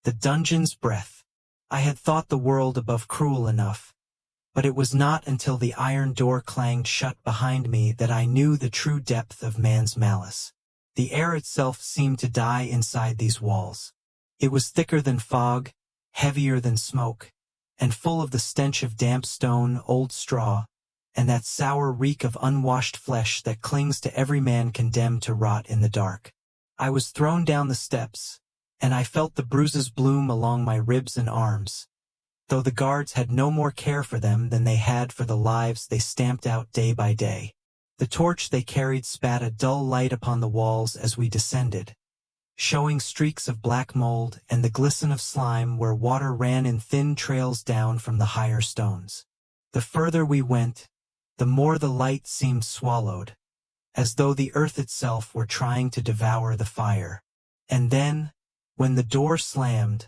The dungeon's breath. I had thought the world above cruel enough, but it was not until the iron door clanged shut behind me that I knew the true depth of man's malice. The air itself seemed to die inside these walls. It was thicker than fog, heavier than smoke, and full of the stench of damp stone, old straw, and that sour reek of unwashed flesh that clings to every man condemned to rot in the dark. I was thrown down the steps, and I felt the bruises bloom along my ribs and arms, though the guards had no more care for them than they had for the lives they stamped out day by day. The torch they carried spat a dull light upon the walls as we descended, showing streaks of black mold and the glisten of slime where water ran in thin trails down from the higher stones. The further we went, the more the light seemed swallowed, as though the earth itself were trying to devour the fire. And then, when the door slammed,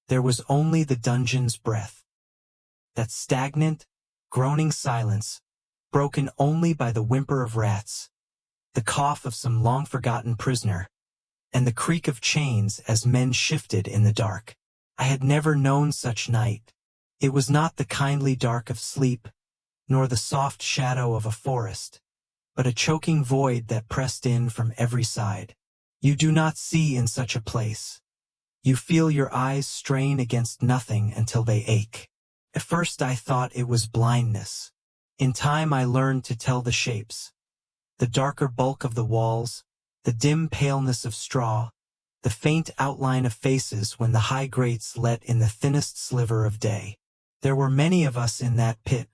there was only the dungeon's breath. That stagnant, groaning silence, broken only by the whimper of rats, the cough of some long-forgotten prisoner, and the creak of chains as men shifted in the dark. I had never known such night. It was not the kindly dark of sleep, nor the soft shadow of a forest, but a choking void that pressed in from every side. You do not see in such a place. You feel your eyes strain against nothing until they ache. At first I thought it was blindness. In time I learned to tell the shapes. The darker bulk of the walls, the dim paleness of straw, the faint outline of faces when the high grates let in the thinnest sliver of day. There were many of us in that pit,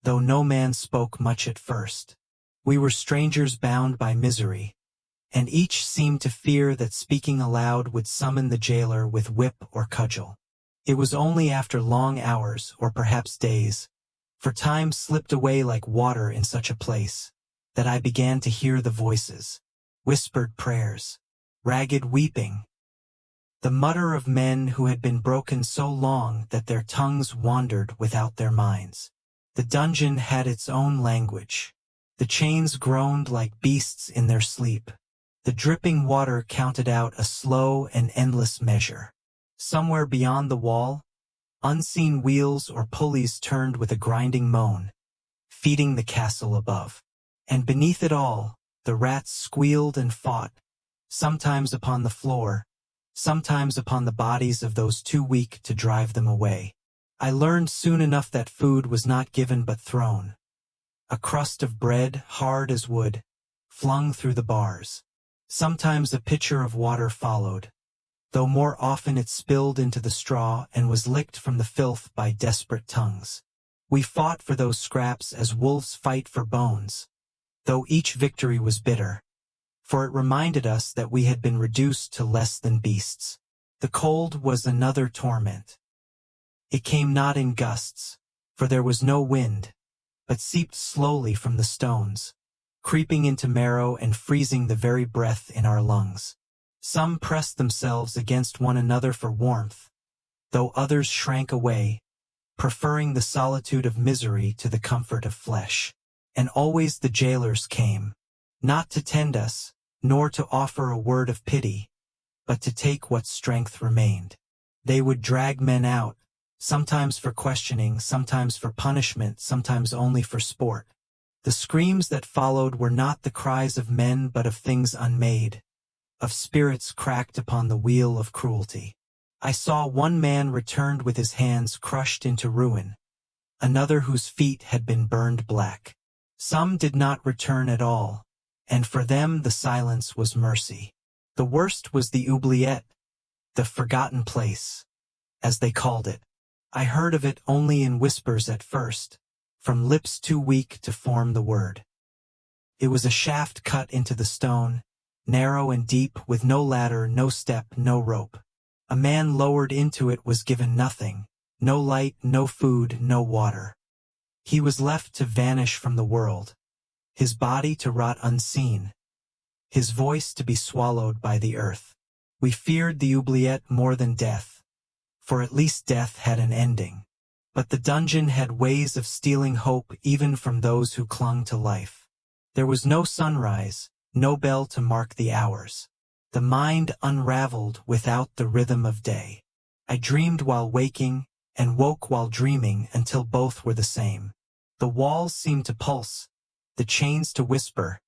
though no man spoke much at first. We were strangers bound by misery, and each seemed to fear that speaking aloud would summon the jailer with whip or cudgel. It was only after long hours, or perhaps days, for time slipped away like water in such a place, that I began to hear the voices, whispered prayers, ragged weeping, the mutter of men who had been broken so long that their tongues wandered without their minds. The dungeon had its own language. The chains groaned like beasts in their sleep. The dripping water counted out a slow and endless measure. Somewhere beyond the wall, unseen wheels or pulleys turned with a grinding moan, feeding the castle above. And beneath it all, the rats squealed and fought, sometimes upon the floor, sometimes upon the bodies of those too weak to drive them away. I learned soon enough that food was not given but thrown. A crust of bread, hard as wood, flung through the bars. Sometimes a pitcher of water followed, though more often it spilled into the straw and was licked from the filth by desperate tongues. We fought for those scraps as wolves fight for bones, though each victory was bitter, for it reminded us that we had been reduced to less than beasts. The cold was another torment. It came not in gusts, for there was no wind, but seeped slowly from the stones, creeping into marrow and freezing the very breath in our lungs. Some pressed themselves against one another for warmth, though others shrank away, preferring the solitude of misery to the comfort of flesh. And always the jailers came, not to tend us, nor to offer a word of pity, but to take what strength remained. They would drag men out, sometimes for questioning, sometimes for punishment, sometimes only for sport. The screams that followed were not the cries of men but of things unmade, of spirits cracked upon the wheel of cruelty. I saw one man returned with his hands crushed into ruin, another whose feet had been burned black. Some did not return at all, and for them the silence was mercy. The worst was the oubliette, the forgotten place, as they called it. I heard of it only in whispers at first, from lips too weak to form the word. It was a shaft cut into the stone, narrow and deep, with no ladder, no step, no rope. A man lowered into it was given nothing, no light, no food, no water. He was left to vanish from the world, his body to rot unseen, his voice to be swallowed by the earth. We feared the oubliette more than death, for at least death had an ending. But the dungeon had ways of stealing hope even from those who clung to life. There was no sunrise, no bell to mark the hours. The mind unraveled without the rhythm of day. I dreamed while waking, and woke while dreaming until both were the same. The walls seemed to pulse, the chains to whisper,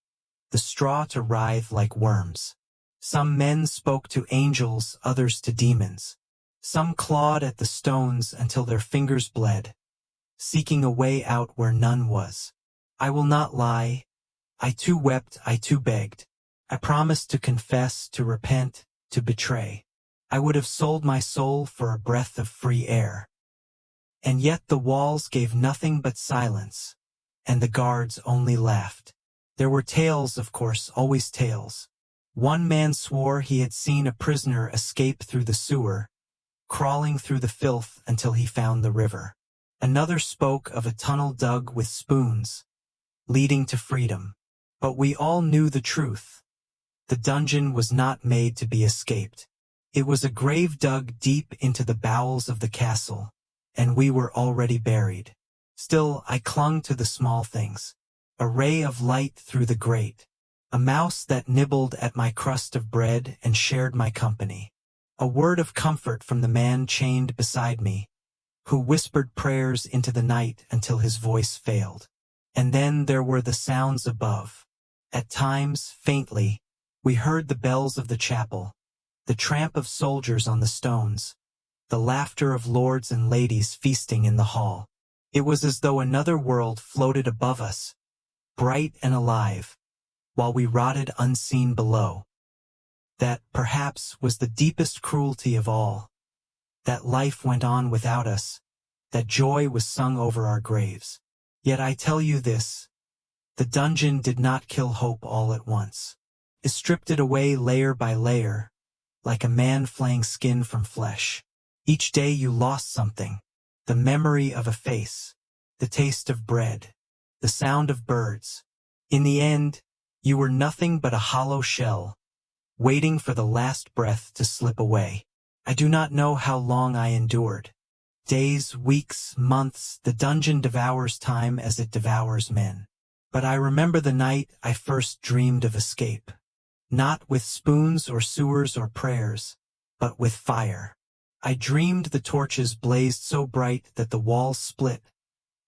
the straw to writhe like worms. Some men spoke to angels, others to demons. Some clawed at the stones until their fingers bled, seeking a way out where none was. I will not lie. I too wept, I too begged. I promised to confess, to repent, to betray. I would have sold my soul for a breath of free air. And yet the walls gave nothing but silence, and the guards only laughed. There were tales, of course, always tales. One man swore he had seen a prisoner escape through the sewer, crawling through the filth until he found the river. Another spoke of a tunnel dug with spoons, leading to freedom. But we all knew the truth. The dungeon was not made to be escaped. It was a grave dug deep into the bowels of the castle, and we were already buried. Still, I clung to the small things. A ray of light through the grate. A mouse that nibbled at my crust of bread and shared my company. A word of comfort from the man chained beside me, who whispered prayers into the night until his voice failed. And then there were the sounds above. At times, faintly, we heard the bells of the chapel, the tramp of soldiers on the stones, the laughter of lords and ladies feasting in the hall. It was as though another world floated above us, bright and alive, while we rotted unseen below. That, perhaps, was the deepest cruelty of all. That life went on without us, that joy was sung over our graves. Yet I tell you this, the dungeon did not kill hope all at once. It stripped it away layer by layer, like a man flaying skin from flesh. Each day you lost something, the memory of a face, the taste of bread, the sound of birds. In the end, you were nothing but a hollow shell, waiting for the last breath to slip away. I do not know how long I endured. Days, weeks, months, the dungeon devours time as it devours men. But I remember the night I first dreamed of escape. Not with spoons or sewers or prayers, but with fire. I dreamed the torches blazed so bright that the walls split,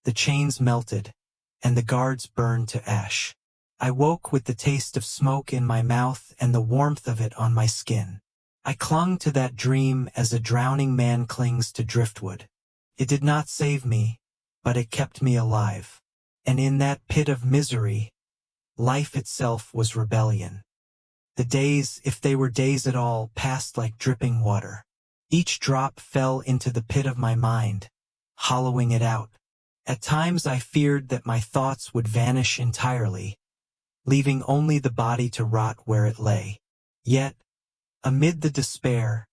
the chains melted, and the guards burned to ash. I woke with the taste of smoke in my mouth and the warmth of it on my skin. I clung to that dream as a drowning man clings to driftwood. It did not save me, but it kept me alive. And in that pit of misery, life itself was rebellion. The days, if they were days at all, passed like dripping water. Each drop fell into the pit of my mind, hollowing it out. At times I feared that my thoughts would vanish entirely, leaving only the body to rot where it lay. Yet, amid the despair,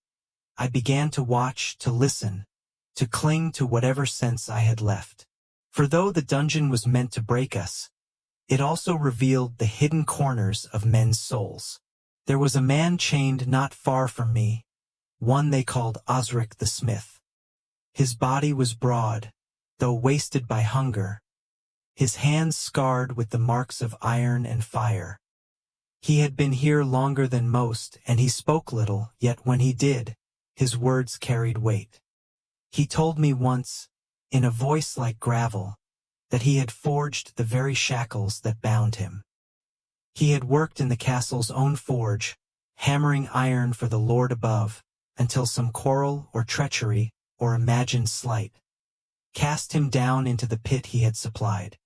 I began to watch, to listen, to cling to whatever sense I had left. For though the dungeon was meant to break us, it also revealed the hidden corners of men's souls. There was a man chained not far from me, one they called Osric the Smith. His body was broad, though wasted by hunger, his hands scarred with the marks of iron and fire. He had been here longer than most, and he spoke little, yet when he did, his words carried weight. He told me once, in a voice like gravel, that he had forged the very shackles that bound him. He had worked in the castle's own forge, hammering iron for the Lord above, until some quarrel or treachery or imagined slight cast him down into the pit he had supplied.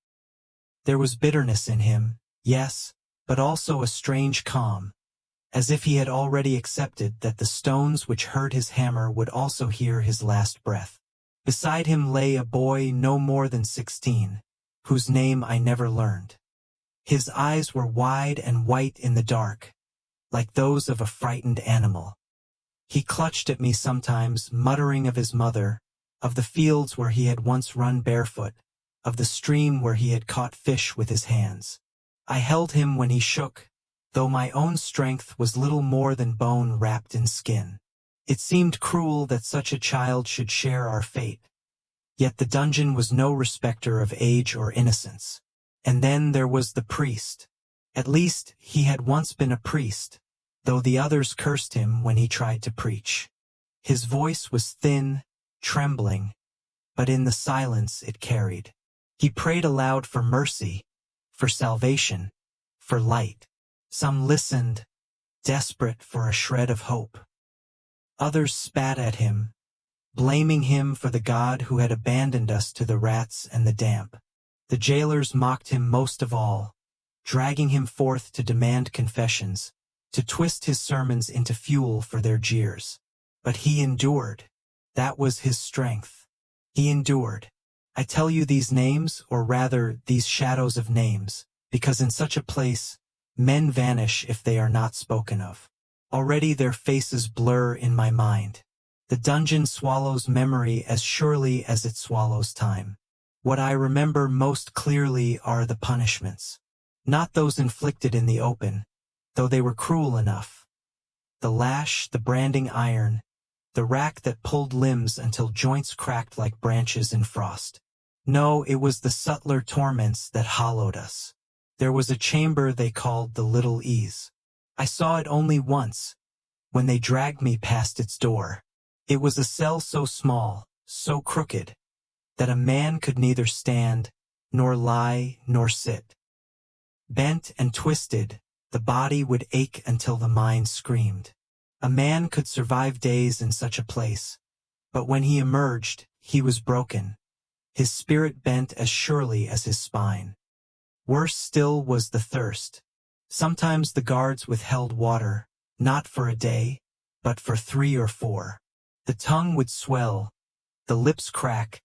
There was bitterness in him, yes, but also a strange calm, as if he had already accepted that the stones which heard his hammer would also hear his last breath. Beside him lay a boy no more than 16, whose name I never learned. His eyes were wide and white in the dark, like those of a frightened animal. He clutched at me sometimes, muttering of his mother, of the fields where he had once run barefoot, of the stream where he had caught fish with his hands. I held him when he shook, though my own strength was little more than bone wrapped in skin. It seemed cruel that such a child should share our fate. Yet the dungeon was no respecter of age or innocence. And then there was the priest. At least, he had once been a priest, though the others cursed him when he tried to preach. His voice was thin, trembling, but in the silence it carried. He prayed aloud for mercy, for salvation, for light. Some listened, desperate for a shred of hope. Others spat at him, blaming him for the God who had abandoned us to the rats and the damp. The jailers mocked him most of all, dragging him forth to demand confessions, to twist his sermons into fuel for their jeers. But he endured. That was his strength. He endured. I tell you these names, or rather these shadows of names, because in such a place, men vanish if they are not spoken of. Already their faces blur in my mind. The dungeon swallows memory as surely as it swallows time. What I remember most clearly are the punishments. Not those inflicted in the open, though they were cruel enough. The lash, the branding iron, the rack that pulled limbs until joints cracked like branches in frost. No, it was the subtler torments that hollowed us. There was a chamber they called the Little Ease. I saw it only once, when they dragged me past its door. It was a cell so small, so crooked, that a man could neither stand, nor lie, nor sit. Bent and twisted, the body would ache until the mind screamed. A man could survive days in such a place, but when he emerged, he was broken, his spirit bent as surely as his spine. Worse still was the thirst. Sometimes the guards withheld water, not for a day, but for 3 or 4. The tongue would swell, the lips crack,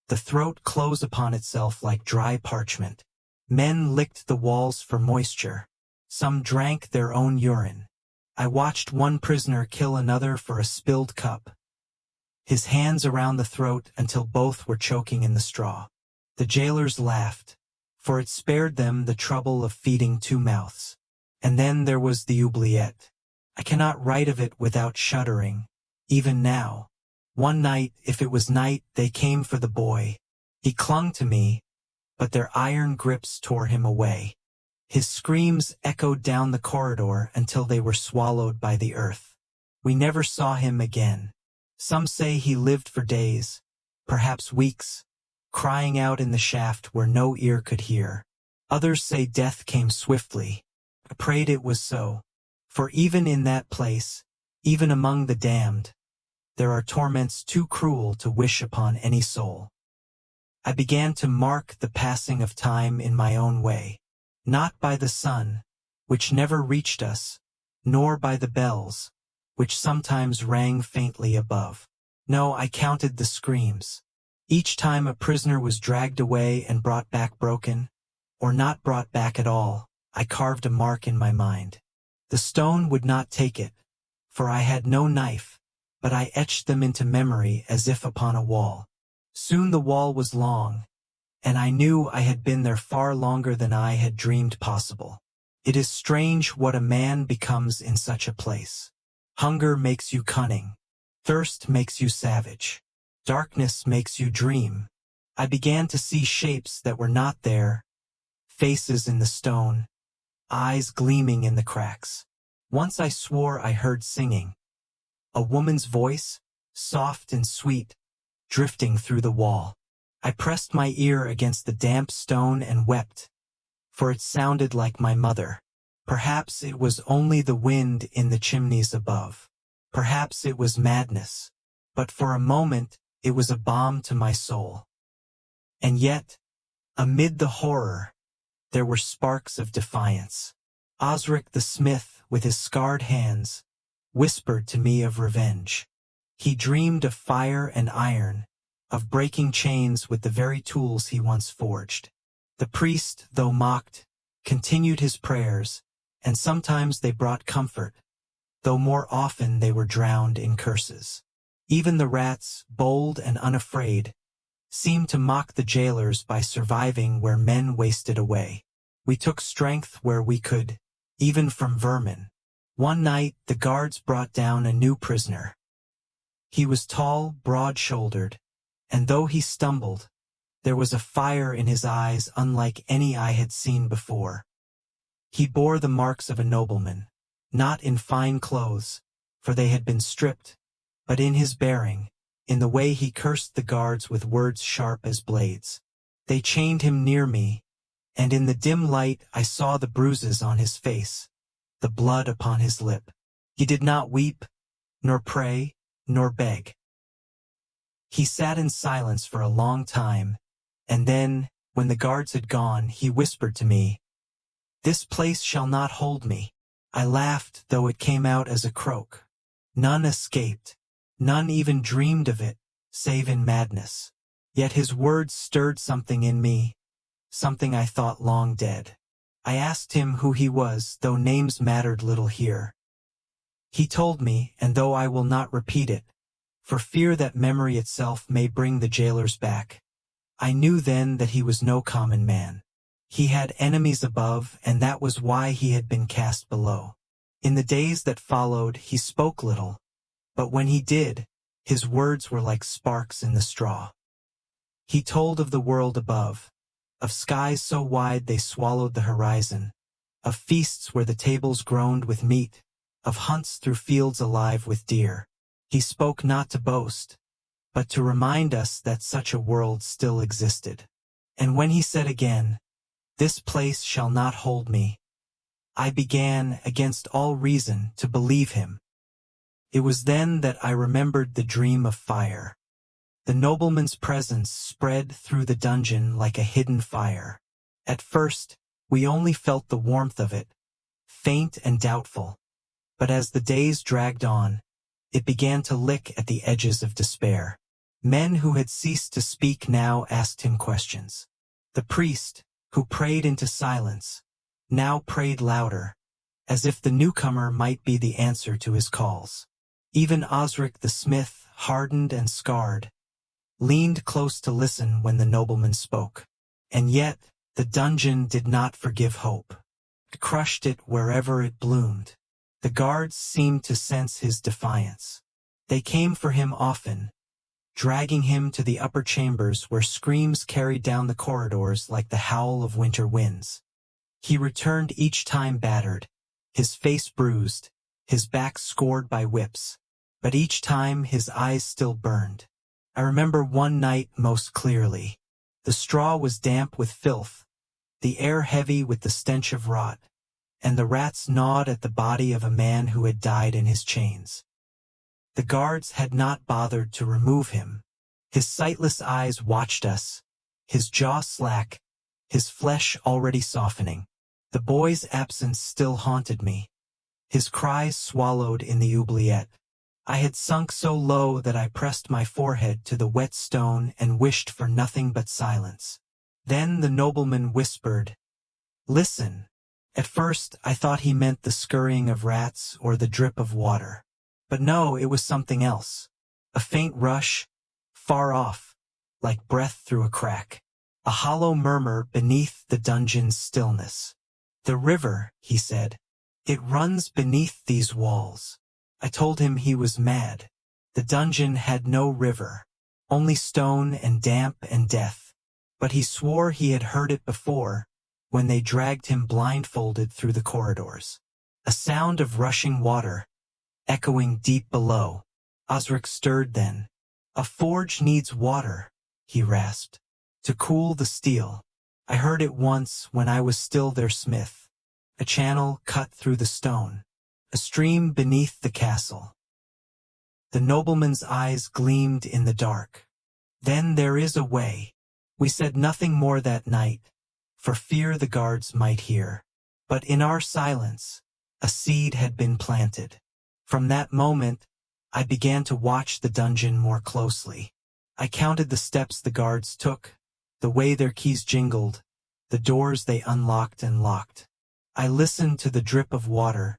the throat close upon itself like dry parchment. Men licked the walls for moisture. Some drank their own urine. I watched one prisoner kill another for a spilled cup, his hands around the throat until both were choking in the straw. The jailers laughed, for it spared them the trouble of feeding 2 mouths. And then there was the oubliette. I cannot write of it without shuddering, even now. One night, if it was night, they came for the boy. He clung to me, but their iron grips tore him away. His screams echoed down the corridor until they were swallowed by the earth. We never saw him again. Some say he lived for days, perhaps weeks, crying out in the shaft where no ear could hear. Others say death came swiftly. I prayed it was so. For even in that place, even among the damned, there are torments too cruel to wish upon any soul. I began to mark the passing of time in my own way. Not by the sun, which never reached us, nor by the bells, which sometimes rang faintly above. No, I counted the screams. Each time a prisoner was dragged away and brought back broken, or not brought back at all, I carved a mark in my mind. The stone would not take it, for I had no knife, but I etched them into memory as if upon a wall. Soon the wall was long, and I knew I had been there far longer than I had dreamed possible. It is strange what a man becomes in such a place. Hunger makes you cunning. Thirst makes you savage. Darkness makes you dream. I began to see shapes that were not there, faces in the stone, eyes gleaming in the cracks. Once I swore I heard singing. A woman's voice, soft and sweet, drifting through the wall. I pressed my ear against the damp stone and wept, for it sounded like my mother. Perhaps it was only the wind in the chimneys above. Perhaps it was madness. But for a moment, it was a balm to my soul. And yet, amid the horror, there were sparks of defiance. Osric the smith, with his scarred hands, whispered to me of revenge. He dreamed of fire and iron, of breaking chains with the very tools he once forged. The priest, though mocked, continued his prayers, and sometimes they brought comfort, though more often they were drowned in curses. Even the rats, bold and unafraid, seemed to mock the jailers by surviving where men wasted away. We took strength where we could, even from vermin. One night, the guards brought down a new prisoner. He was tall, broad-shouldered, and though he stumbled, there was a fire in his eyes unlike any I had seen before. He bore the marks of a nobleman, not in fine clothes, for they had been stripped, but in his bearing, in the way he cursed the guards with words sharp as blades. They chained him near me, and in the dim light I saw the bruises on his face, the blood upon his lip. He did not weep, nor pray, nor beg. He sat in silence for a long time, and then, when the guards had gone, he whispered to me, "This place shall not hold me." I laughed, though it came out as a croak. None escaped. None even dreamed of it, save in madness. Yet his words stirred something in me, something I thought long dead. I asked him who he was, though names mattered little here. He told me, and though I will not repeat it, for fear that memory itself may bring the jailers back, I knew then that he was no common man. He had enemies above, and that was why he had been cast below. In the days that followed, he spoke little, but when he did, his words were like sparks in the straw. He told of the world above, of skies so wide they swallowed the horizon, of feasts where the tables groaned with meat, of hunts through fields alive with deer. He spoke not to boast, but to remind us that such a world still existed. And when he said again, "This place shall not hold me," I began, against all reason, to believe him. It was then that I remembered the dream of fire. The nobleman's presence spread through the dungeon like a hidden fire. At first, we only felt the warmth of it, faint and doubtful, but as the days dragged on, it began to lick at the edges of despair. Men who had ceased to speak now asked him questions. The priest, who prayed into silence, now prayed louder, as if the newcomer might be the answer to his calls. Even Osric the smith, hardened and scarred, leaned close to listen when the nobleman spoke. And yet, the dungeon did not forgive hope. It crushed it wherever it bloomed. The guards seemed to sense his defiance. They came for him often, dragging him to the upper chambers where screams carried down the corridors like the howl of winter winds. He returned each time battered, his face bruised, his back scored by whips, but each time his eyes still burned. I remember one night most clearly. The straw was damp with filth, the air heavy with the stench of rot, and the rats gnawed at the body of a man who had died in his chains. The guards had not bothered to remove him. His sightless eyes watched us, his jaw slack, his flesh already softening. The boy's absence still haunted me, his cries swallowed in the oubliette. I had sunk so low that I pressed my forehead to the wet stone and wished for nothing but silence. Then the nobleman whispered, "Listen." At first I thought he meant the scurrying of rats or the drip of water. But no, it was something else. A faint rush, far off, like breath through a crack. A hollow murmur beneath the dungeon's stillness. "The river," he said. "It runs beneath these walls." I told him he was mad. The dungeon had no river, only stone and damp and death. But he swore he had heard it before, when they dragged him blindfolded through the corridors. A sound of rushing water, echoing deep below. Osric stirred then. "A forge needs water," he rasped, "to cool the steel. I heard it once when I was still their smith. A channel cut through the stone. A stream beneath the castle." The nobleman's eyes gleamed in the dark. "Then there is a way." We said nothing more that night, for fear the guards might hear. But in our silence, a seed had been planted. From that moment, I began to watch the dungeon more closely. I counted the steps the guards took, the way their keys jingled, the doors they unlocked and locked. I listened to the drip of water,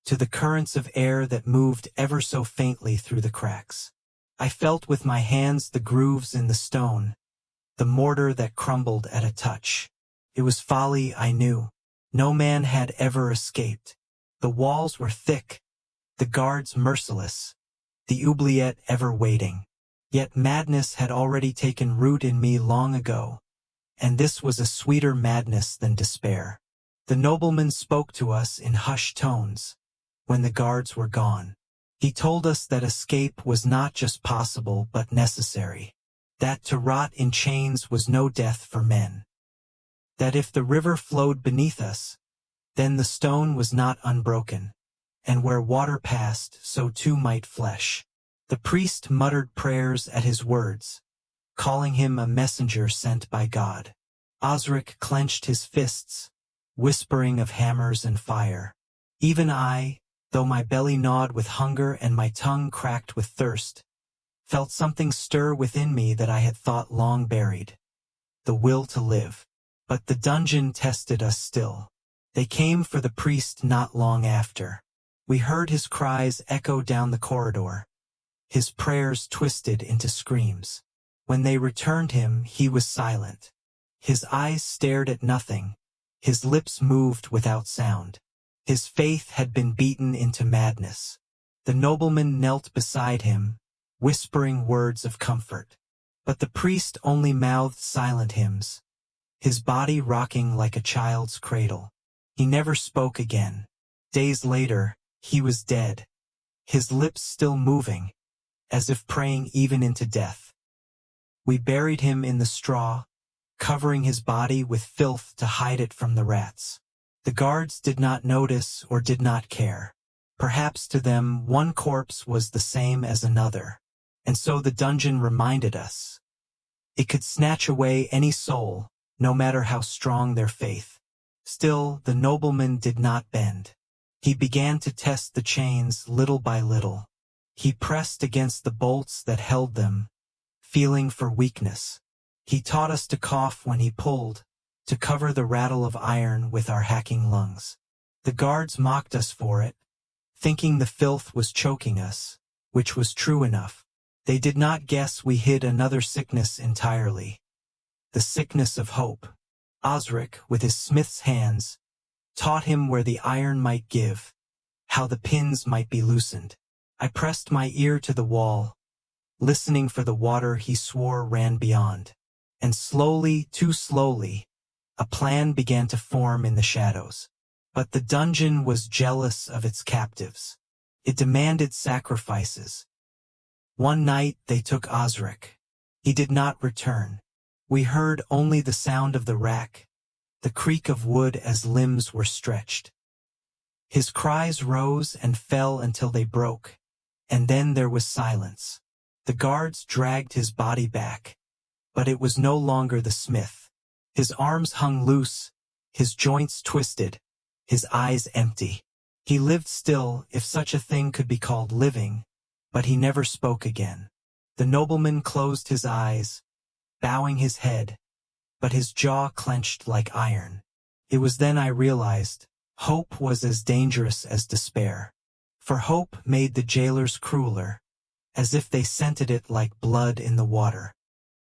to the currents of air that moved ever so faintly through the cracks. I felt with my hands the grooves in the stone, the mortar that crumbled at a touch. It was folly, I knew. No man had ever escaped. The walls were thick, the guards merciless, the oubliette ever waiting. Yet madness had already taken root in me long ago, and this was a sweeter madness than despair. The nobleman spoke to us in hushed tones, when the guards were gone. He told us that escape was not just possible but necessary, that to rot in chains was no death for men, that if the river flowed beneath us, then the stone was not unbroken, and where water passed, so too might flesh. The priest muttered prayers at his words, calling him a messenger sent by God. Osric clenched his fists, whispering of hammers and fire. Even I, though my belly gnawed with hunger and my tongue cracked with thirst, felt something stir within me that I had thought long buried, the will to live. But the dungeon tested us still. They came for the priest not long after. We heard his cries echo down the corridor, his prayers twisted into screams. When they returned him, he was silent. His eyes stared at nothing, his lips moved without sound. His faith had been beaten into madness. The nobleman knelt beside him, whispering words of comfort. But the priest only mouthed silent hymns, his body rocking like a child's cradle. He never spoke again. Days later, he was dead, his lips still moving, as if praying even into death. We buried him in the straw, covering his body with filth to hide it from the rats. The guards did not notice or did not care. Perhaps to them one corpse was the same as another, and so the dungeon reminded us. It could snatch away any soul, no matter how strong their faith. Still, the nobleman did not bend. He began to test the chains little by little. He pressed against the bolts that held them, feeling for weakness. He taught us to cough when he pulled, to cover the rattle of iron with our hacking lungs. The guards mocked us for it, thinking the filth was choking us, which was true enough. They did not guess we hid another sickness entirely, the sickness of hope. Osric, with his smith's hands, taught him where the iron might give, how the pins might be loosened. I pressed my ear to the wall, listening for the water he swore ran beyond. And slowly, too slowly, a plan began to form in the shadows. But the dungeon was jealous of its captives. It demanded sacrifices. One night they took Osric. He did not return. We heard only the sound of the rack, the creak of wood as limbs were stretched. His cries rose and fell until they broke, and then there was silence. The guards dragged his body back, but it was no longer the smith. His arms hung loose, his joints twisted, his eyes empty. He lived still, if such a thing could be called living, but he never spoke again. The nobleman closed his eyes, bowing his head, but his jaw clenched like iron. It was then I realized, hope was as dangerous as despair. For hope made the jailers crueler, as if they scented it like blood in the water.